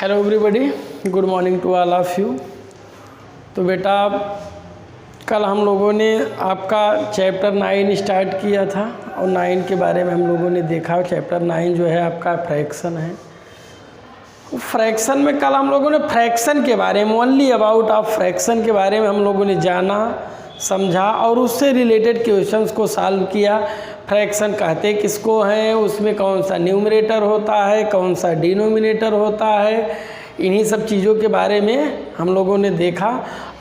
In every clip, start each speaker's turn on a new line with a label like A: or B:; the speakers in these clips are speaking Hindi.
A: Hello everybody, good morning to all of you. तो बेटा कल हम लोगों ने आपका चैप्टर 9 स्टार्ट किया था और 9 के बारे में हम लोगों ने देखा। चैप्टर 9 जो है आपका फ्रैक्शन है। फ्रैक्शन में कल हम लोगों ने फ्रैक्शन के बारे में, ओनली अबाउट ऑफ फ्रैक्शन के बारे में हम लोगों ने जाना, समझा और उससे रिलेटेड क्वेश्चंस को सॉल्व किया। फ्रैक्शन कहते किसको हैं, उसमें कौन सा न्यूमरेटर होता है, कौन सा डिनोमिनेटर होता है, इन्हीं सब चीज़ों के बारे में हम लोगों ने देखा।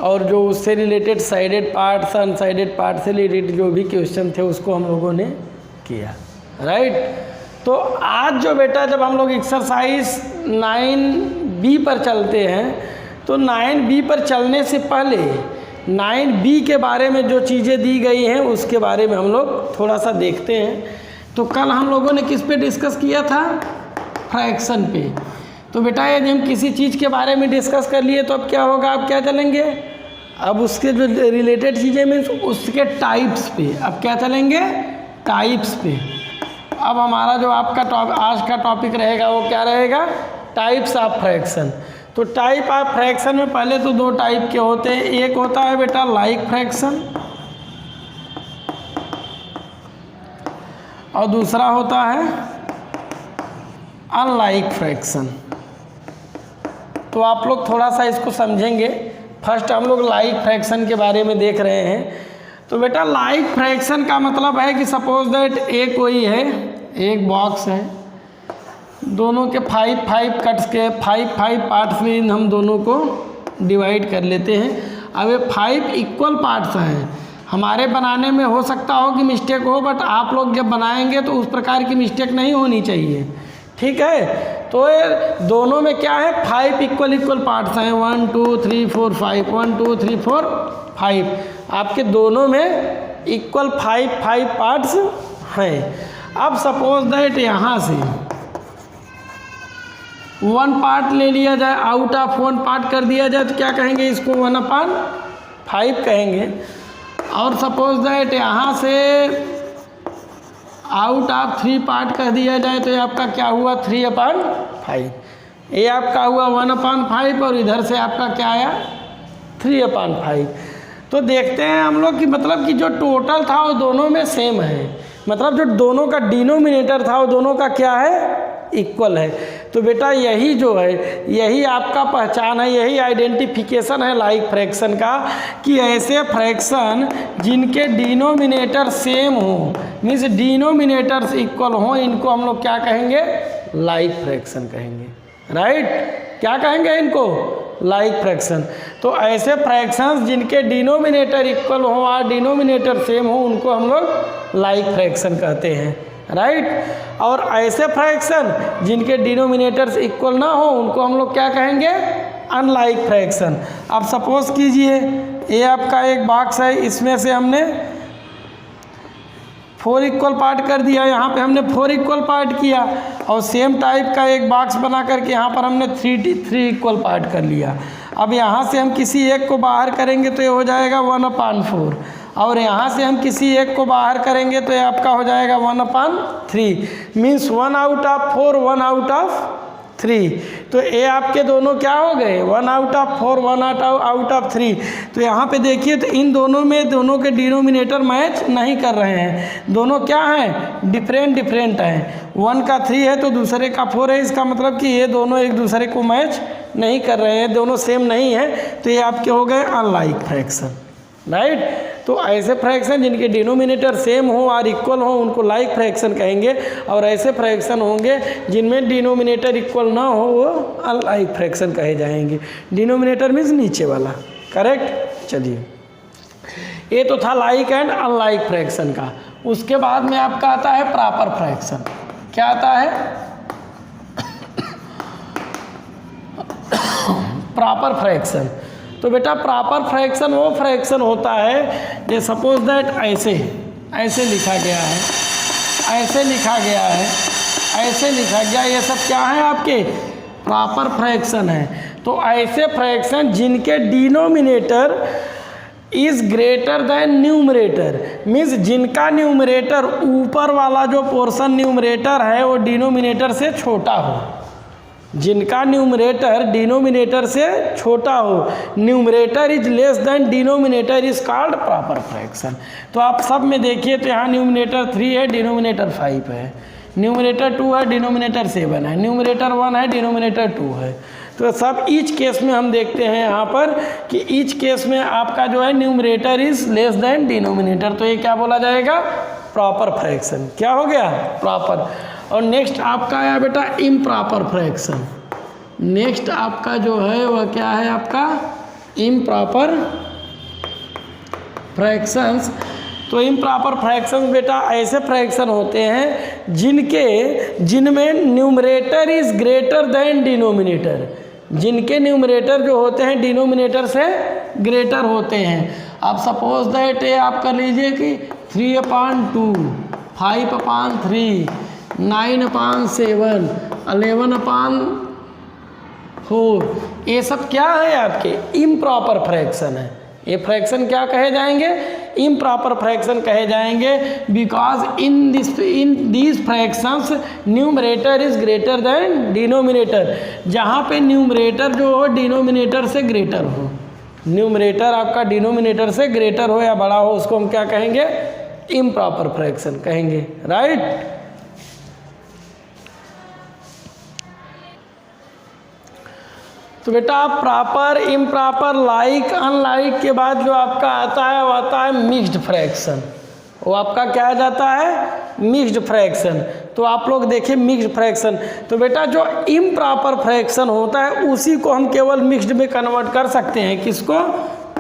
A: और जो उससे रिलेटेड साइडेड पार्ट्स, अनसाइडेड पार्ट से रिलेटेड जो भी क्वेश्चन थे उसको हम लोगों ने किया, राइट। तो आज जो बेटा जब हम लोग एक्सरसाइज 9B पर चलते हैं, तो 9B पर चलने से पहले 9B के बारे में जो चीज़ें दी गई हैं उसके बारे में हम लोग थोड़ा सा देखते हैं। तो कल हम लोगों ने किस पे डिस्कस किया था? फ्रैक्शन पे। तो बेटा यदि हम किसी चीज़ के बारे में डिस्कस कर लिए तो अब क्या होगा, अब क्या चलेंगे, अब उसके जो रिलेटेड चीज़ें मीन्स उसके टाइप्स पे, अब क्या चलेंगे, टाइप्स पे। अब हमारा जो आपका आज का टॉपिक रहेगा वो क्या रहेगा, टाइप्स ऑफ फ्रैक्शन। तो टाइप ऑफ फ्रैक्शन में पहले तो दो टाइप के होते हैं। एक होता है बेटा लाइक फ्रैक्शन और दूसरा होता है अनलाइक फ्रैक्शन। तो आप लोग थोड़ा सा इसको समझेंगे। फर्स्ट हम लोग लाइक फ्रैक्शन के बारे में देख रहे हैं। तो बेटा लाइक फ्रैक्शन का मतलब है कि सपोज दैट एक कोई है, एक बॉक्स है, दोनों के 5 कट्स के 5 पार्ट्स में हम दोनों को डिवाइड कर लेते हैं। अब ये 5 इक्वल पार्ट्स हैं। हमारे बनाने में हो सकता हो कि मिस्टेक हो, बट आप लोग जब बनाएंगे तो उस प्रकार की मिस्टेक नहीं होनी चाहिए, ठीक है। तो ये दोनों में क्या है, 5 इक्वल पार्ट्स हैं, 1 2 3 4 5, 1 2 3 4 5। आपके दोनों में इक्वल 5 पार्ट्स हैं। अब सपोज दैट यहाँ से 1 पार्ट ले लिया जाए, आउट ऑफ 1 पार्ट कर दिया जाए तो क्या कहेंगे, इसको 1/5 कहेंगे। और सपोज दैट यहाँ से आउट ऑफ 3 पार्ट कर दिया जाए तो ये आपका क्या हुआ, 3/5। ये आपका हुआ 1/5 और इधर से आपका क्या आया, 3/5। तो देखते हैं हम लोग कि मतलब कि जो टोटल था वो दोनों में सेम है, मतलब जो दोनों का डिनोमिनेटर था वो दोनों का क्या है, इक्वल है। तो बेटा यही जो है, यही आपका पहचान है, यही आइडेंटिफिकेशन है लाइक फ्रैक्शन का, कि ऐसे फ्रैक्शन जिनके डिनोमिनेटर सेम हो, मीन्स डिनोमिनेटर्स इक्वल हो, इनको हम लोग क्या कहेंगे, लाइक फ्रैक्शन कहेंगे, राइट। क्या कहेंगे इनको, लाइक फ्रैक्शन। तो ऐसे फ्रैक्शंस जिनके डिनोमिनेटर इक्वल हो और डिनोमिनेटर सेम हो उनको हम लोग लाइक फ्रैक्शन कहते हैं, राइट। और ऐसे फ्रैक्शन जिनके डिनोमिनेटर्स इक्वल ना हो उनको हम लोग क्या कहेंगे, अनलाइक फ्रैक्शन। अब सपोज कीजिए ये आपका एक बॉक्स है, इसमें से हमने 4 इक्वल पार्ट कर दिया, यहाँ पे हमने 4 इक्वल पार्ट किया, और सेम टाइप का एक बॉक्स बना करके यहाँ पर हमने 3 इक्वल पार्ट कर लिया। अब यहाँ से हम किसी एक को बाहर करेंगे तो ये हो जाएगा 1/4, और यहाँ से हम किसी एक को बाहर करेंगे तो ये आपका हो जाएगा 1/3, means 1 out of 4, 1 out of 3। तो ये आपके दोनों क्या हो गए, 1 आउट ऑफ 4, 1 आउट ऑफ 3। तो यहाँ पे देखिए तो इन दोनों में दोनों के डिनोमिनेटर मैच नहीं कर रहे हैं, दोनों क्या हैं, डिफरेंट हैं। 1 का 3 है तो दूसरे का 4 है, इसका मतलब कि ये दोनों एक दूसरे को मैच नहीं कर रहे हैं, दोनों सेम नहीं है। तो ये आपके हो गए अनलाइक फ्रैक्शन, राइट। तो ऐसे फ्रैक्शन जिनके डिनोमिनेटर सेम हो और इक्वल हो उनको लाइक फ्रैक्शन कहेंगे, और ऐसे फ्रैक्शन होंगे जिनमें डिनोमिनेटर इक्वल ना हो वो अनलाइक फ्रैक्शन कहे जाएंगे। डिनोमिनेटर मीन्स नीचे वाला, करेक्ट। चलिए ये तो था लाइक एंड अनलाइक फ्रैक्शन का। उसके बाद में आपका आता है प्रॉपर फ्रैक्शन। क्या आता है, प्रॉपर फ्रैक्शन। तो बेटा प्रॉपर फ्रैक्शन वो फ्रैक्शन होता है जो सपोज दैट ऐसे लिखा गया है, ऐसे लिखा गया है, ऐसे लिखा गया, ये सब क्या है आपके प्रॉपर फ्रैक्शन है। तो ऐसे फ्रैक्शन जिनके denominator is greater than numerator, means जिनका न्यूमरेटर ऊपर वाला जो पोर्शन न्यूमरेटर है वो डिनोमिनेटर से छोटा हो, जिनका न्यूमरेटर डिनोमिनेटर से छोटा हो, numerator is less than denominator is called proper fraction. तो आप सब में देखिए तो यहाँ न्यूमरेटर 3 है, डिनोमिनेटर 5 है, न्यूमरेटर 2 है, डिनोमिनेटर 7 है, न्यूमरेटर 1 है, डिनोमिनेटर 2 है। तो सब ईच केस में हम देखते हैं यहाँ पर कि ईच केस में आपका जो है numerator is less than denominator, तो ये क्या बोला जाएगा? Proper fraction. क्या हो गया? प्रॉपर। और नेक्स्ट आपका है बेटा इम्प्रॉपर फ्रैक्शन। नेक्स्ट आपका जो है वह क्या है? आपका इम्प्रॉपर फ्रैक्शंस। तो इम्प्रॉपर फ्रैक्शंस बेटा ऐसे फ्रैक्शन होते हैं जिनमें numerator is greater than denominator, जिनके न्यूमरेटर जो होते हैं डिनोमिनेटर से ग्रेटर होते हैं। आप सपोज दैट ये आप कर लीजिए कि 3/2, 5/3, 9/7, 11/4, ये सब क्या है? आपके इम्प्रॉपर फ्रैक्शन है। ये फ्रैक्शन क्या कहे जाएंगे? इम्प्रॉपर फ्रैक्शन कहे जाएंगे, because in these fractions numerator is greater than denominator. जहाँ पे न्यूमरेटर जो हो डिनोमिनेटर से ग्रेटर हो, न्यूमरेटर आपका डिनोमिनेटर से ग्रेटर हो या बड़ा हो, उसको हम क्या कहेंगे? इम्प्रॉपर फ्रैक्शन कहेंगे, राइट। तो बेटा प्रॉपर, इम्प्रॉपर, लाइक, अनलाइक के बाद जो आपका आता है वो आता है मिक्स्ड फ्रैक्शन। वो आपका क्या आ जाता है? Mixed fraction. तो आप लोग देखिए मिक्स्ड फ्रैक्शन, तो बेटा जो इम्प्रॉपर फ्रैक्शन होता है उसी को हम केवल मिक्स्ड में कन्वर्ट कर सकते हैं। किसको?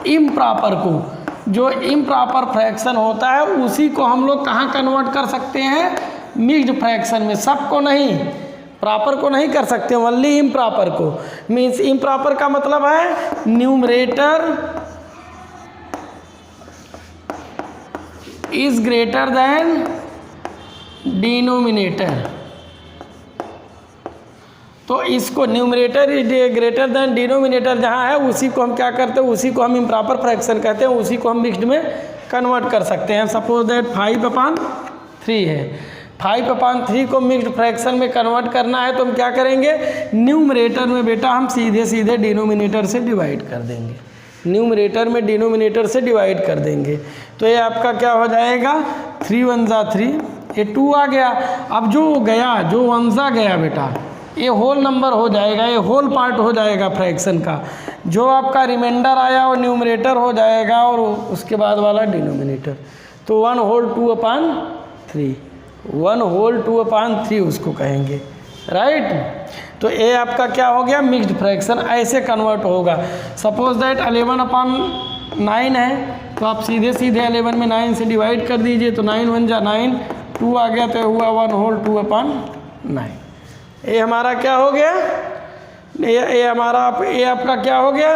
A: इम्प्रॉपर को। जो इम्प्रॉपर फ्रैक्शन होता है उसी को हम लोग कहाँ कन्वर्ट कर सकते हैं? मिक्स्ड फ्रैक्शन में। सबको नहीं, प्रॉपर को नहीं कर सकते, ओनली इम्प्रॉपर को। मीन्स इम्प्रॉपर का मतलब है numerator is greater than denominator. तो इसको numerator is greater than denominator जहाँ है उसी को हम क्या करते हैं? उसी को हम इम्प्रॉपर फ्रैक्शन कहते हैं, उसी को हम मिक्स्ड में कन्वर्ट कर सकते हैं। सपोज दैट 5/3 है, 5/3 को मिक्स्ड फ्रैक्शन में कन्वर्ट करना है तो हम क्या करेंगे? न्यूमरेटर में बेटा हम सीधे सीधे डिनोमिनेटर से डिवाइड कर देंगे, न्यूमरेटर में डिनोमिनेटर से डिवाइड कर देंगे। तो ये आपका क्या हो जाएगा? 3 1 जा 3, ये 2 आ गया। अब जो 1 जा गया बेटा, ये होल नंबर हो जाएगा, ये होल पार्ट हो जाएगा फ्रैक्शन का। जो आपका रिमाइंडर आया वो न्यूमरेटर हो जाएगा और उसके बाद वाला डिनोमिनेटर। तो 1 होल 2/3, 1 होल 2/3 उसको कहेंगे, राइट। तो ये आपका क्या हो गया? Mixed fraction. ऐसे कन्वर्ट होगा। सपोज दैट 11/9 है, तो आप सीधे सीधे 11 में 9 से डिवाइड कर दीजिए, तो 9 1 जा 9, 2 आ गया तो हुआ 1 होल 2/9। ये हमारा क्या हो गया? ये आपका क्या हो गया?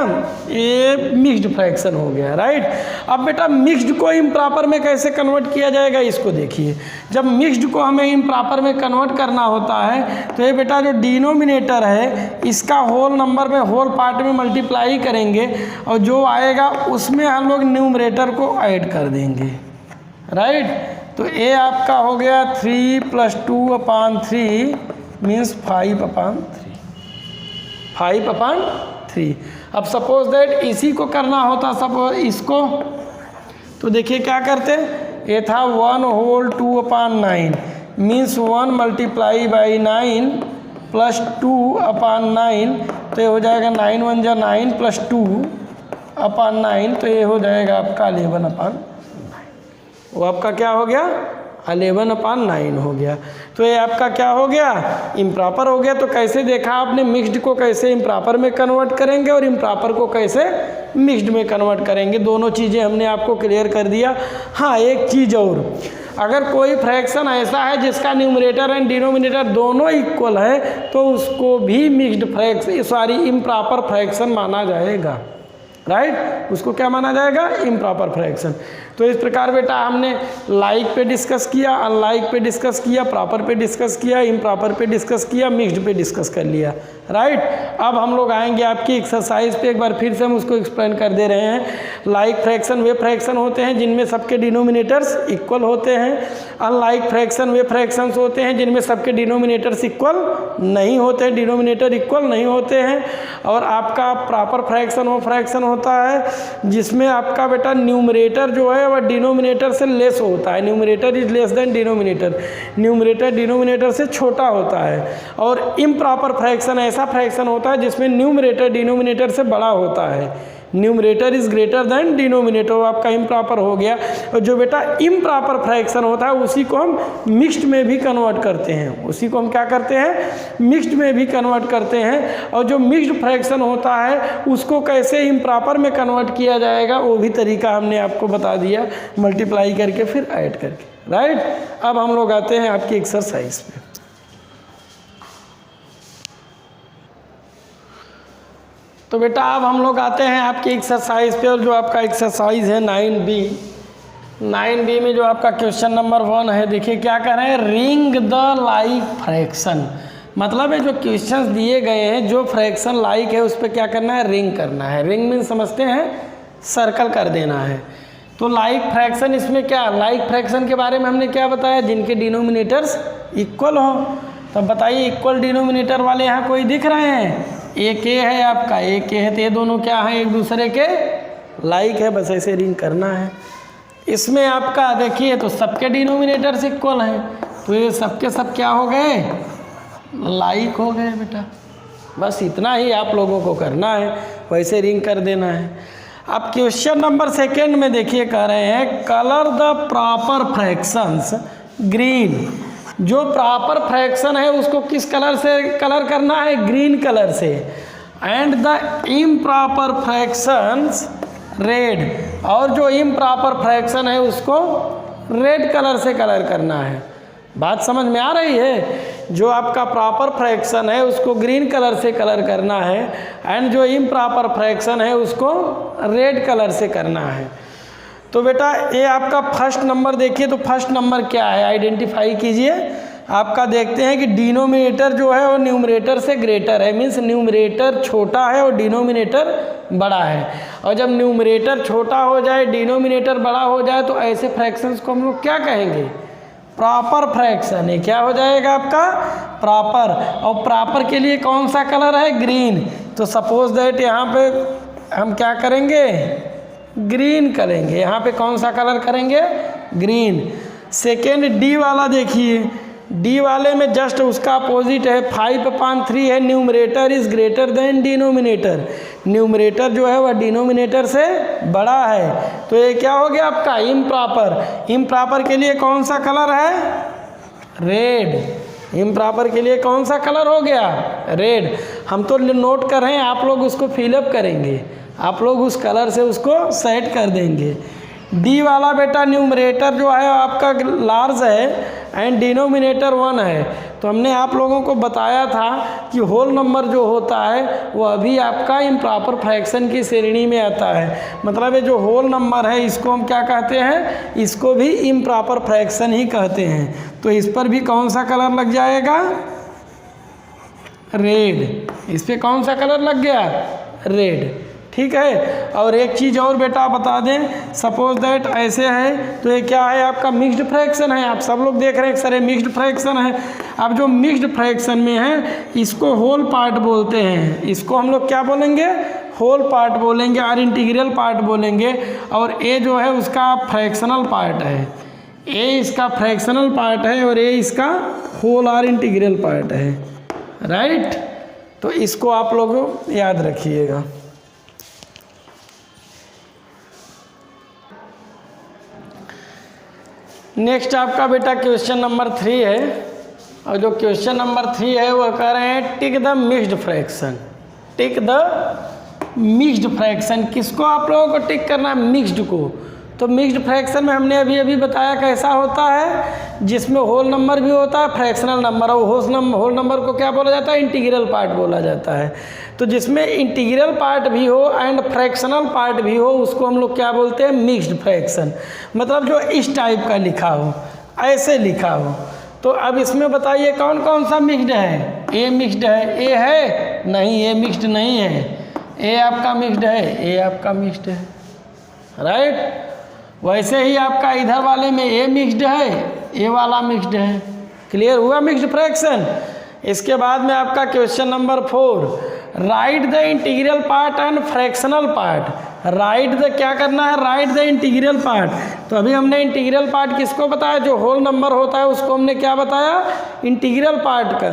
A: ये मिक्स्ड फ्रैक्शन हो गया, राइट। अब बेटा मिक्स्ड को इम्प्रॉपर में कैसे कन्वर्ट किया जाएगा इसको देखिए। जब मिक्स्ड को हमें इम्प्रॉपर में कन्वर्ट करना होता है तो ये बेटा जो डिनोमिनेटर है इसका होल नंबर में होल पार्ट में मल्टीप्लाई करेंगे और जो आएगा उसमें हम लोग न्यूमरेटर को ऐड कर देंगे, राइट। तो ये आपका हो गया 3 + 2/3 मीन्स 5/3। अब सपोज दैट इसी को करना होता सपोज इसको, तो देखिए क्या करते, ये था 1 होल 2/9 मीन्स 1 × 9 + 2/9, तो ये हो जाएगा 9 1 जा 9 + 2/9, तो ये हो जाएगा आपका 11/9। वो आपका क्या हो गया? 11/9 हो गया। तो ये आपका क्या हो गया? इम्प्रॉपर हो गया। तो कैसे देखा आपने मिक्स्ड को कैसे इम्प्रॉपर में कन्वर्ट करेंगे और इम्प्रॉपर को कैसे मिक्स्ड में कन्वर्ट करेंगे, दोनों चीज़ें हमने आपको क्लियर कर दिया। हाँ, एक चीज़ और, अगर कोई फ्रैक्शन ऐसा है जिसका न्यूमरेटर एंड डिनोमिनेटर दोनों इक्वल है तो उसको भी इम्प्रॉपर फ्रैक्शन माना जाएगा, राइट। उसको क्या माना जाएगा? Improper fraction. तो इस प्रकार बेटा हमने लाइक पे डिस्कस किया, अनलाइक पे डिस्कस किया, प्रॉपर पे डिस्कस किया, इम्प्रॉपर पे डिस्कस किया, मिक्स्ड पे डिस्कस कर लिया, राइट। अब हम लोग आएंगे आपकी एक्सरसाइज पे, एक बार फिर से हम उसको एक्सप्लेन कर दे रहे हैं। लाइक फ्रैक्शन वे फ्रैक्शन होते हैं जिनमें सबके डिनोमिनेटर्स इक्वल होते हैं। अनलाइक फ्रैक्शन वे फ्रैक्शंस होते हैं जिनमें सबके डिनोमिनेटर्स इक्वल नहीं होते, डिनोमिनेटर इक्वल नहीं होते हैं। और आपका प्रॉपर फ्रैक्शन वो फ्रैक्शन होता है जिसमें आपका बेटा न्यूमरेटर जो है वह डिनोमिनेटर से लेस होता है। Numerator is less than denominator, numerator denominator से छोटा होता है। और इम्प्रॉपर फ्रैक्शन ऐसा फ्रैक्शन होता है जिसमें न्यूमरेटर डिनोमिनेटर से बड़ा होता है। Numerator is greater than denominator, आपका इम्प्रॉपर हो गया। और जो बेटा इम्प्रॉपर फ्रैक्शन होता है उसी को हम मिक्स्ड में भी कन्वर्ट करते हैं, उसी को हम क्या करते हैं, मिक्स्ड में भी कन्वर्ट करते हैं। और जो मिक्स्ड फ्रैक्शन होता है उसको कैसे इम्प्रॉपर में कन्वर्ट किया जाएगा वो भी तरीका हमने आपको बता दिया, मल्टीप्लाई करके फिर ऐड करके, राइट। अब हम लोग आते हैं आपकी एक्सरसाइज पे। तो बेटा अब हम लोग आते हैं आपकी एक्सरसाइज पे, और जो आपका एक्सरसाइज है 9B में जो आपका क्वेश्चन नंबर 1 है, देखिए क्या कर रहे हैं, रिंग द लाइक फ्रैक्शन। मतलब है जो क्वेश्चंस दिए गए हैं जो फ्रैक्शन लाइक है उस पर क्या करना है, रिंग करना है। रिंग मीन समझते हैं, सर्कल कर देना है। तो लाइक फ्रैक्शन, इसमें क्या लाइक फ्रैक्शन के बारे में हमने क्या बताया, जिनके डिनोमिनेटर्स इक्वल हो। तो बताइए इक्वल डिनोमिनेटर वाले यहाँ कोई दिख रहे हैं, एक ए है आपका, एक ए है, तो ये दोनों क्या है, एक दूसरे के लाइक है, बस ऐसे रिंग करना है। इसमें आपका देखिए तो सबके डिनोमिनेटर्स इक्वल हैं, तो ये सबके सब क्या हो गए, लाइक हो गए बेटा। बस इतना ही आप लोगों को करना है, वैसे रिंग कर देना है। अब क्वेश्चन नंबर 2 में देखिए कह रहे हैं colour the proper fractions green. जो प्रॉपर फ्रैक्शन है उसको किस कलर से कलर करना है, ग्रीन कलर से। And the improper fractions red, और जो इम्प्रॉपर फ्रैक्शन है उसको रेड कलर से कलर करना है। बात समझ में आ रही है। जो आपका प्रॉपर फ्रैक्शन है उसको ग्रीन कलर से कलर करना है, एंड जो इम्प्रॉपर फ्रैक्शन है उसको रेड कलर से करना है। तो बेटा ये आपका फर्स्ट नंबर देखिए, तो फर्स्ट नंबर क्या है आइडेंटिफाई कीजिए। आपका देखते हैं कि डिनोमिनेटर जो है वो न्यूमरेटर से ग्रेटर है, मीन्स न्यूमरेटर छोटा है और डिनोमिनेटर बड़ा है। और जब न्यूमरेटर छोटा हो जाए डिनोमिनेटर बड़ा हो जाए तो ऐसे फ्रैक्शंस को हम लोग क्या कहेंगे, प्रॉपर फ्रैक्शन है। क्या हो जाएगा आपका, प्रॉपर। और प्रॉपर के लिए कौन सा कलर है, ग्रीन। तो सपोज दैट यहाँ पे हम क्या करेंगे, ग्रीन करेंगे। यहाँ पे कौन सा कलर करेंगे, ग्रीन। सेकेंड डी वाला देखिए, डी वाले में जस्ट उसका अपोजिट है, 5/3 है, numerator is greater than denominator. Numerator जो है वह डिनोमिनेटर से बड़ा है, तो ये क्या हो गया आपका, इम्प्रॉपर। इम्प्रॉपर के लिए कौन सा कलर है, रेड। इम्प्रॉपर के लिए कौन सा कलर हो गया, रेड। हम तो नोट कर रहे हैं, आप लोग उसको फिलअप करेंगे, आप लोग उस कलर से उसको सेट कर देंगे। डी वाला बेटा न्यूमरेटर जो है आपका लार्ज है एंड डिनोमिनेटर 1 है। तो हमने आप लोगों को बताया था कि होल नंबर जो होता है वो अभी आपका इम्प्रॉपर फ्रैक्शन की श्रेणी में आता है। मतलब ये जो होल नंबर है इसको हम क्या कहते हैं, इसको भी इम्प्रॉपर फ्रैक्शन ही कहते हैं। तो इस पर भी कौन सा कलर लग जाएगा, रेड। इस पर कौन सा कलर लग गया, रेड, ठीक है। और एक चीज़ और बेटा बता दें, सपोज दैट ऐसे है तो ये क्या है आपका, मिक्स्ड फ्रैक्शन है। आप सब लोग देख रहे हैं सर ये मिक्स्ड फ्रैक्शन है। अब जो मिक्स्ड फ्रैक्शन में है इसको होल पार्ट बोलते हैं, इसको हम लोग क्या बोलेंगे, होल पार्ट बोलेंगे और इंटीग्रल पार्ट बोलेंगे। और ए जो है उसका फ्रैक्शनल पार्ट है, ए इसका फ्रैक्शनल पार्ट है और ए इसका होल और इंटीग्रल पार्ट है, राइट। तो इसको आप लोग याद रखिएगा। नेक्स्ट आपका बेटा क्वेश्चन नंबर 3 है, और जो क्वेश्चन नंबर 3 है वो कह रहे हैं tick the mixed fraction. Tick the mixed fraction, किसको आप लोगों को टिक करना है, मिक्स्ड को। तो तो मिक्स्ड फ्रैक्शन में हमने अभी अभी बताया कैसा होता है, जिसमें होल नंबर भी होता है, फ्रैक्शनल नंबर, और होल नंबर को क्या बोला जाता है, इंटीग्रल पार्ट बोला जाता है। तो जिसमें इंटीग्रल पार्ट भी हो एंड फ्रैक्शनल पार्ट भी हो उसको हम लोग क्या बोलते हैं, मिक्स्ड फ्रैक्शन। मतलब जो इस टाइप का लिखा हो, ऐसे लिखा हो। तो अब इसमें बताइए कौन कौन सा मिक्स्ड है। ए मिक्स्ड है, ए है नहीं, ए मिक्स्ड नहीं है। ए आपका मिक्स्ड है, ए आपका मिक्स्ड है, राइट। वैसे ही आपका इधर वाले में ए मिक्स्ड है, ए वाला मिक्स्ड है। क्लियर हुआ मिक्स्ड फ्रैक्शन। इसके बाद में आपका question number 4, right the integral part and fractional part. Right the क्या करना है, राइट द इंटीग्रल पार्ट। तो अभी हमने इंटीग्रल पार्ट किसको बताया, जो होल नंबर होता है उसको हमने क्या बताया, इंटीग्रल पार्ट का।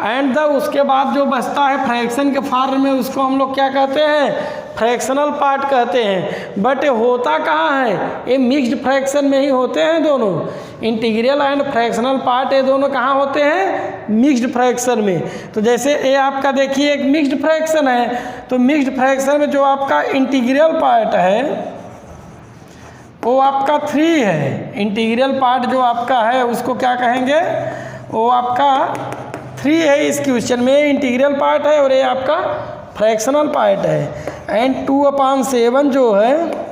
A: एंड द उसके बाद जो बचता है फ्रैक्शन के फॉर्म में उसको हम लोग क्या कहते हैं, फ्रैक्शनल पार्ट कहते हैं। बट होता कहाँ है, ये मिक्स्ड फ्रैक्शन में ही होते हैं दोनों। इंटीग्रल एंड फ्रैक्शनल पार्ट ये दोनों कहाँ होते हैं, मिक्स्ड फ्रैक्शन में। तो जैसे ये आपका देखिए एक मिक्स्ड फ्रैक्शन है, तो मिक्स्ड फ्रैक्शन में जो आपका इंटीग्रल पार्ट है वो आपका 3 है। इंटीग्रल पार्ट जो आपका है उसको क्या कहेंगे, वो आपका 3 है। इस क्वेश्चन में इंटीग्रल पार्ट है और ये आपका फ्रैक्शनल पार्ट है। एंड 2/7 जो है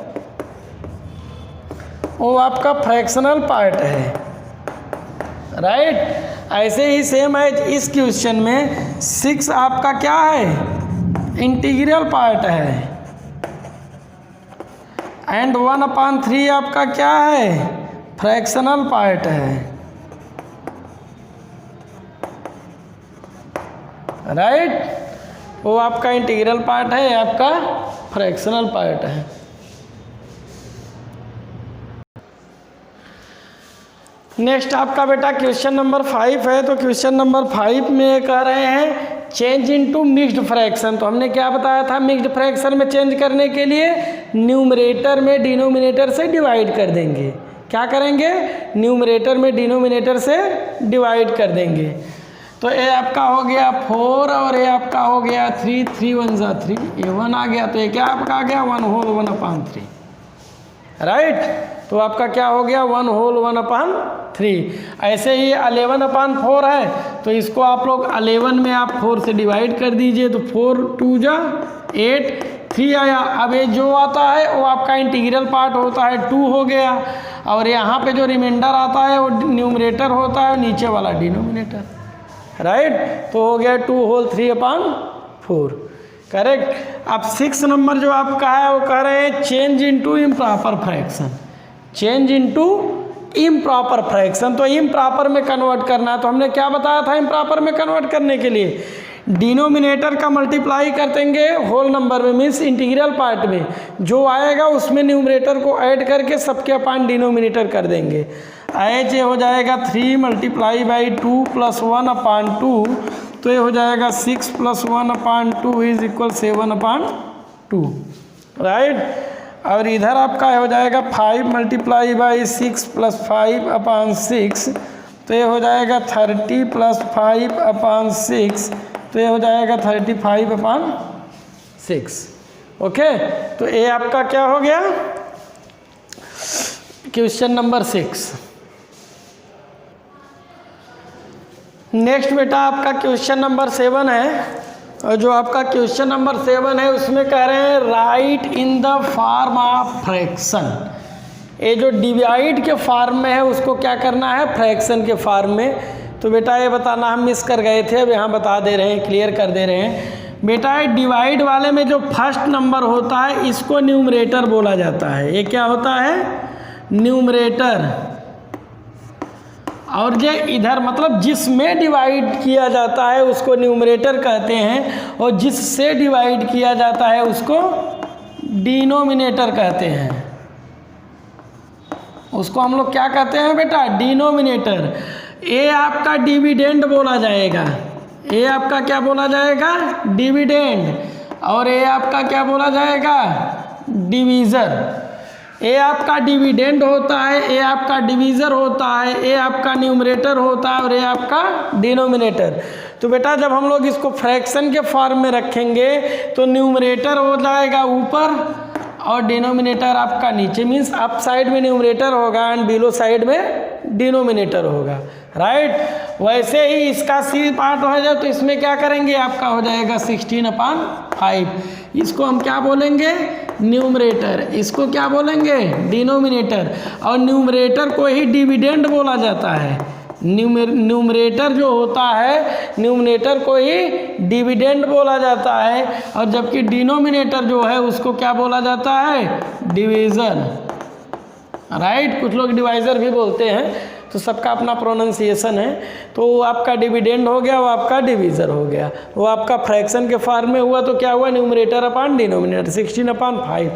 A: वो आपका फ्रैक्शनल पार्ट है, राइट। ऐसे ही सेम है इस क्वेश्चन में 6 आपका क्या है, इंटीग्रल पार्ट है। एंड 1/3 आपका क्या है, फ्रैक्शनल पार्ट है, राइट। वो आपका इंटीग्रल पार्ट है, आपका फ्रैक्शनल पार्ट है। नेक्स्ट आपका बेटा क्वेश्चन नंबर 5 है। तो क्वेश्चन नंबर 5 में कह रहे हैं चेंज इनटू मिक्स्ड फ्रैक्शन। तो हमने क्या बताया था, मिक्स्ड फ्रैक्शन में चेंज करने के लिए न्यूमरेटर में डिनोमिनेटर से डिवाइड कर देंगे। क्या करेंगे, न्यूमरेटर में डिनोमिनेटर से डिवाइड कर देंगे। तो ये आपका हो गया 4 और ये आपका हो गया 3, 3 1 जा 3, ये 1 आ गया। तो ये क्या आपका आ गया 1 होल 1/3, राइट। तो आपका क्या हो गया 1 होल 1/3। ऐसे ही 11/4 है, तो इसको आप लोग 11 में आप 4 से डिवाइड कर दीजिए। तो 4 2 जा 8, 3 आया। अब ये जो आता है वो आपका इंटीग्रल पार्ट होता है 2 हो गया, और यहाँ पे जो रिमाइंडर आता है वो न्यूमरेटर होता है, नीचे वाला डिनोमिनेटर, राइट। तो हो गया 2 होल 3/4, करेक्ट। अब 6 नंबर जो आपका है वो कह रहे हैं change into improper fraction. Change into improper fraction, तो इम्प्रॉपर में कन्वर्ट करना है। तो हमने क्या बताया था इम्प्रॉपर में कन्वर्ट करने के लिए, डिनोमिनेटर का मल्टीप्लाई कर देंगे होल नंबर में, मीन्स इंटीग्रल पार्ट में जो आएगा उसमें न्यूमरेटर को ऐड करके सबके अपान डिनोमिनेटर कर देंगे। एच ये हो जाएगा 3 × 2 + 1/2, तो ये हो जाएगा 6 + 1/2 = 7/2, राइट। और इधर आपका हो जाएगा 5 × 6 + 5/6, तो ये हो जाएगा 30 + 5/6, तो ये हो जाएगा 35/6, ओके। तो ये आपका क्या हो गया, क्वेश्चन नंबर 6। नेक्स्ट बेटा आपका क्वेश्चन नंबर 7 है, और जो आपका क्वेश्चन नंबर 7 है उसमें कह रहे हैं right in the form of fraction. ये जो डिवाइड के फॉर्म में है उसको क्या करना है, फ्रैक्शन के फॉर्म में। तो बेटा ये बताना हम मिस कर गए थे, अब यहाँ बता दे रहे हैं, क्लियर कर दे रहे हैं। बेटा ये डिवाइड वाले में जो फर्स्ट नंबर होता है इसको न्यूमरेटर बोला जाता है। ये क्या होता है, न्यूमरेटर। और जो इधर मतलब जिसमें डिवाइड किया जाता है उसको न्यूमरेटर कहते हैं, और जिससे डिवाइड किया जाता है उसको डिनोमिनेटर कहते हैं। उसको हम लोग क्या कहते हैं बेटा, डिनोमिनेटर। ये आपका डिविडेंड बोला जाएगा, ये आपका क्या बोला जाएगा, डिविडेंड। और ये आपका क्या बोला जाएगा, डिवीज़र। ये आपका डिविडेंड होता है, ये आपका डिवीज़र होता है, ये आपका न्यूमरेटर होता है, और ये आपका डिनोमिनेटर। तो बेटा जब हम लोग इसको फ्रैक्शन के फॉर्म में रखेंगे तो न्यूमरेटर हो जाएगा ऊपर और डिनोमिनेटर आपका नीचे, मीन्स अप साइड में न्यूमरेटर होगा एंड बिलो साइड में डिनोमिनेटर होगा, राइट। वैसे ही इसका सी पार्ट हो जाए तो इसमें क्या करेंगे, आपका हो जाएगा 16/5। इसको हम क्या बोलेंगे, न्यूमरेटर, इसको क्या बोलेंगे, डिनोमिनेटर। और न्यूमरेटर को ही डिविडेंड बोला जाता है। न्यूमरेटर जो होता है, न्यूमरेटर को ही डिविडेंड बोला जाता है, और जबकि डिनोमिनेटर जो है उसको क्या बोला जाता है, डिवीज़र, राइट। कुछ लोग डिवाइज़र भी बोलते हैं, तो सबका अपना प्रोनाउंसिएशन है। तो वो आपका डिविडेंड हो गया, वो आपका डिवीज़र हो गया। वो आपका फ्रैक्शन के फॉर्म में हुआ तो क्या हुआ, न्यूमरेटर अपॉन डिनोमिनेटर, 16/5।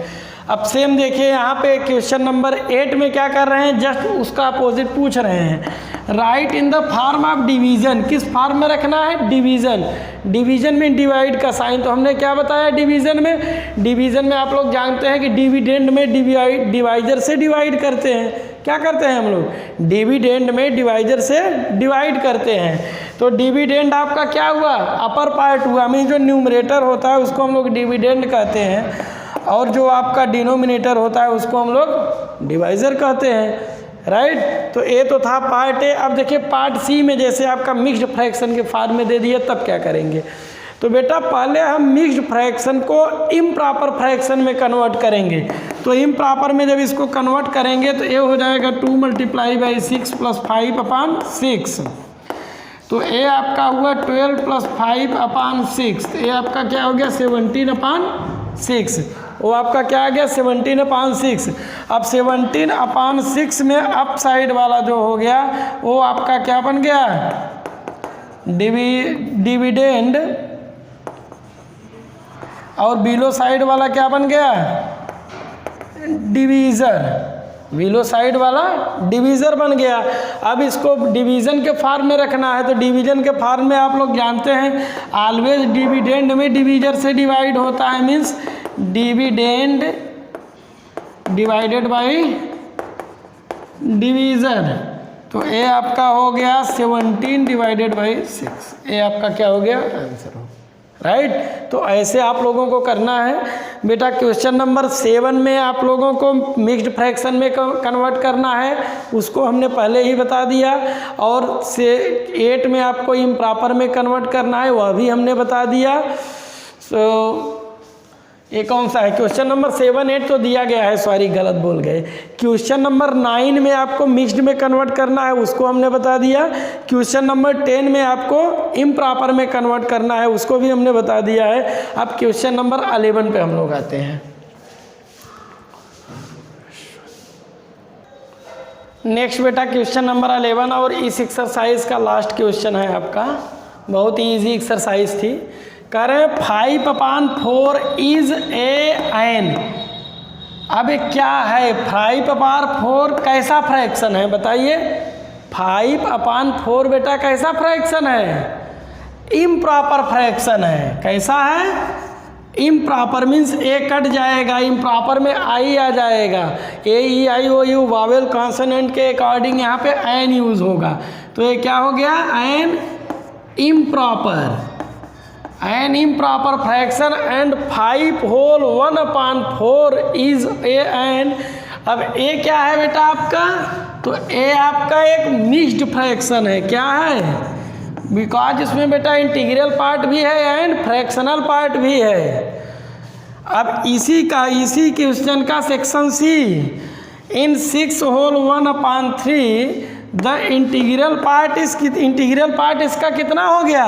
A: अब सेम देखिए यहाँ पे क्वेश्चन नंबर 8 में क्या कर रहे हैं, जस्ट उसका अपोजिट पूछ रहे हैं। Right in the form of division, किस फॉर्म में रखना है, डिवीज़न। डिवीज़न में डिवाइड का साइन, तो हमने क्या बताया डिवीज़न में, डिवीज़न में आप लोग जानते हैं कि डिविडेंड में डिवाइजर से डिवाइड करते हैं। क्या करते हैं हम लोग, डिविडेंड में डिवाइजर से डिवाइड करते हैं। तो डिविडेंड आपका क्या हुआ, अपर पार्ट हुआ, मीन जो न्यूमरेटर होता है उसको हम लोग डिविडेंड कहते हैं, और जो आपका डिनोमिनेटर होता है उसको हम लोग डिवाइज़र कहते हैं, राइट। तो ये तो था पार्ट ए। अब देखिए पार्ट सी में जैसे आपका मिक्स्ड फ्रैक्शन के फॉर्म में दे दिए, तब क्या करेंगे। तो बेटा पहले हम मिक्स्ड फ्रैक्शन को इम्प्रॉपर फ्रैक्शन में कन्वर्ट करेंगे। तो इम्प्रॉपर में जब इसको कन्वर्ट करेंगे तो ये हो जाएगा 2 × 6 + 5/6। तो ये आपका हुआ 12 + 5/6। ये आपका क्या हो गया, 17/6। वो आपका क्या आ गया, 17/6। अब 17/6 में अप साइड वाला जो हो गया वो आपका क्या बन गया, डिविडेंड, और बिलो साइड वाला क्या बन गया, डिवीज़र। बिलो साइड वाला डिवीज़र बन गया। अब इसको डिवीज़न के फॉर्म में रखना है, तो डिवीज़न के फॉर्म में आप लोग जानते हैं ऑलवेज डिविडेंड में डिवीज़र से डिवाइड होता है, means dividend divided by divisor. तो ये आपका हो गया 17/6। ये आपका क्या हो गया, आंसर हो, राइट। तो ऐसे आप लोगों को करना है बेटा। क्वेश्चन नंबर 7 में आप लोगों को मिक्स्ड फ्रैक्शन में कन्वर्ट करना है, उसको हमने पहले ही बता दिया। और 8 में आपको इम्प्रॉपर में कन्वर्ट करना है, वह भी हमने बता दिया। सो ये कौन सा है, क्वेश्चन नंबर 7, 8 तो दिया गया है, सॉरी गलत बोल गए। क्वेश्चन नंबर 9 में आपको मिक्स्ड में कन्वर्ट करना है, उसको हमने बता दिया। क्वेश्चन नंबर 10 में आपको इम्प्रॉपर में कन्वर्ट करना है, उसको भी हमने बता दिया है। अब क्वेश्चन नंबर 11 पे हम लोग आते हैं। नेक्स्ट बेटा क्वेश्चन नंबर 11, और इस एक्सरसाइज का लास्ट क्वेश्चन है आपका। बहुत ही ईजी एक्सरसाइज थी। कह रहे हैं 5/4 इज एन। अब क्या है 5/4, कैसा फ्रैक्शन है बताइए। 5/4 बेटा कैसा फ्रैक्शन है, इम्प्रॉपर फ्रैक्शन है। कैसा है, इम्प्रॉपर, मीन्स ए कट जाएगा, इम्प्रॉपर में आई आ जाएगा। ए ई आई ओ यू वावेल कॉन्सोनेंट के अकॉर्डिंग यहाँ पे एन यूज़ होगा। तो ये क्या हो गया, an improper, an improper fraction and 5 whole 1/4 is a an. अब ए क्या है बेटा आपका, तो ए आपका एक मिक्स्ड फ्रैक्शन है। क्या है, बिकॉज इसमें बेटा इंटीग्रल पार्ट भी है एंड फ्रैक्शनल पार्ट भी है। अब इसी क्वेश्चन का section C, in 6 whole 1/3 the integral part इसका कितना हो गया,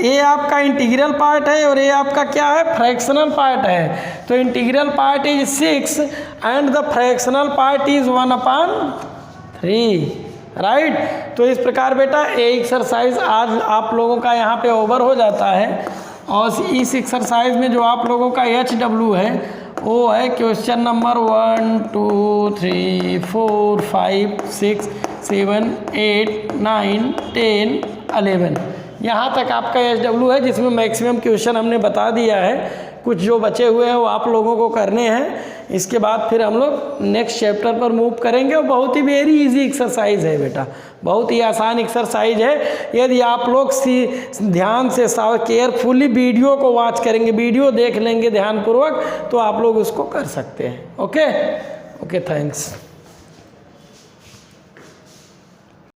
A: ए आपका इंटीग्रल पार्ट है और ये आपका क्या है, फ्रैक्शनल पार्ट है। तो integral part is 6 and the fractional part is 1/3, right. तो इस प्रकार बेटा ये एक्सरसाइज आज आप लोगों का यहाँ पे ओवर हो जाता है। और इस एक्सरसाइज में जो आप लोगों का HW है वो है क्वेश्चन नंबर 1 2 3 4 5 6 7 8 9 10 11। यहाँ तक आपका HW है, जिसमें मैक्सिमम क्वेश्चन हमने बता दिया है। कुछ जो बचे हुए हैं वो आप लोगों को करने हैं। इसके बाद फिर हम लोग नेक्स्ट चैप्टर पर मूव करेंगे। और बहुत ही वेरी इजी एक्सरसाइज है बेटा, बहुत ही आसान एक्सरसाइज है। यदि आप लोग ध्यान से केयरफुली वीडियो को वॉच करेंगे, वीडियो देख लेंगे ध्यानपूर्वक, तो आप लोग उसको कर सकते हैं। Okay, thanks.